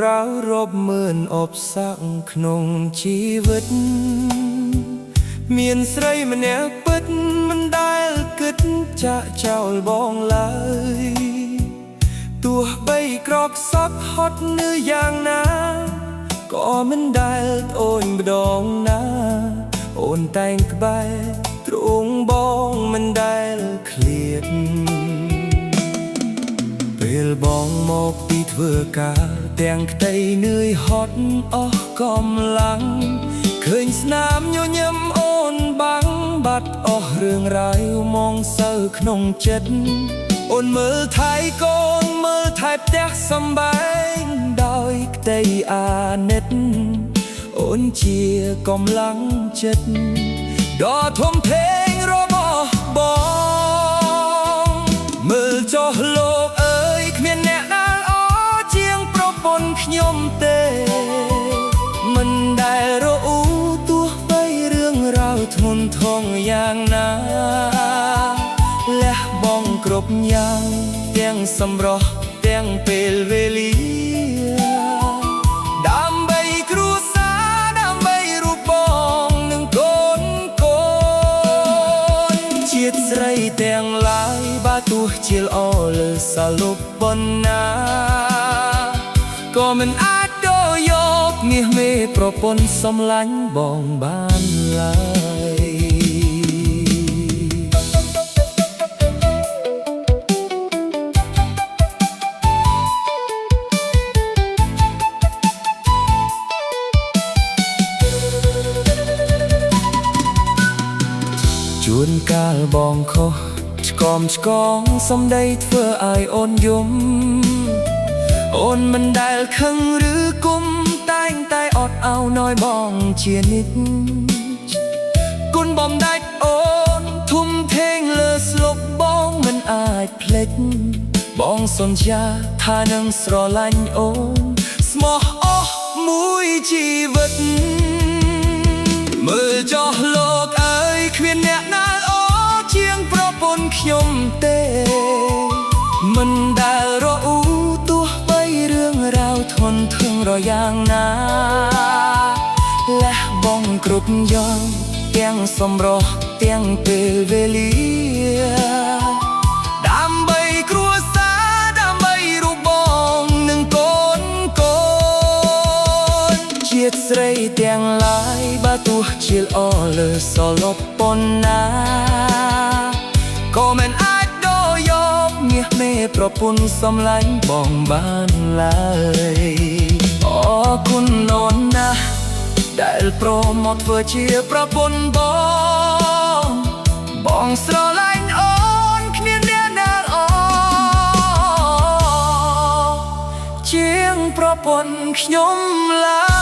រ៉ាវរាប់ម៉ឺនអបសាក់ក្នុងជីវិតមានស្រីម្នាក់ពិតមិនដែលគិតចាក់ចោលបងឡើយទោះបីក្រកសក់ហត់នៅយ៉ាងណាក៏មិនដែលត្អូញម្ដងណាអូនតែងក្បែរទ្រង់បងមិនដែលឃ្លាតពេលបងមកពីធ្វើការទាំងក្តីនឿយហត់អស់កម្លាំងឃើញស្នាមញញឹមអូនបាំងបាត់អស់រឿងរ៉ាវមកសៅក្នុងចិត្តអូនមើលថែកូនមើលថែផ្ទះសំបែងដោយក្តីអាណិតអូនជាកម្លាំងចិត្តដ៏ធំធេងរបស់បងមើលចុះលោកអើយគ្មានអ្នកណាល្អជាងប្រពន្ធខ្ញុំទេមិនដែលរអ៊ូទោះបីរឿងរ៉ាវធ្ងន់ធ្ងរយ៉ាងណាលះបង់គ្រប់យ៉ាងទាំងសម្រស់ទាំងពេលវេលាដើម្បីគ្រួសារដើម្បីរូបបងនិងកូនកូនជាតិស្រីទាំងឡាយបើទោះជាល្អលើសលប់ប៉ុណ្ណាក៏មិនអាចដូរយកមាសមេប្រពន្ធសំឡាញ់បងបានឡើយជួនកាលបងខុសឆ្កងសំដីធ្វើឲ្យអូនយំអូនមិនដែលខឹងឬគុំតែងតែអត់ឱនឲ្យបងជានិច្ចគុណបំដាច់អូនធំធេងលើស្លុបបងមិនអាចភ្លេចបងសន្យាថានឹងស្រឡាញ់អូនស្មោះអស់មួយជីវិតមើលចុះលោកអើយគ្មានអ្នកណាល្អជាងប្រពន្ធខ្ញុំទេមិនដែលរអ៊ូទោះបីរឿងរ៉ាវធ្ងន់ធ្ងរយ៉ាងណាលះបង់គ្រប់យ៉ាងទាំងសម្រស់ទាំងពេលវេលាដើម្បីគ្រួសារដើម្បីរូបបងនិងកូនកូនជាតិស្រីទាំងឡាយបើទោះជាល្អលើសលប់ប៉ុណ្ណាក៏មិនអាចដូរយកមាសមេប្រពន្ធសំឡាញ់បងបានឡើយអរគុណអូនណាស់ដែលព្រមមកធ្វើជាប្រពន្ធបងស្រឡាញ់អូនគ្មានអ្នកណាល្អជាងប្រពន្ធខ្ញុំឡើយ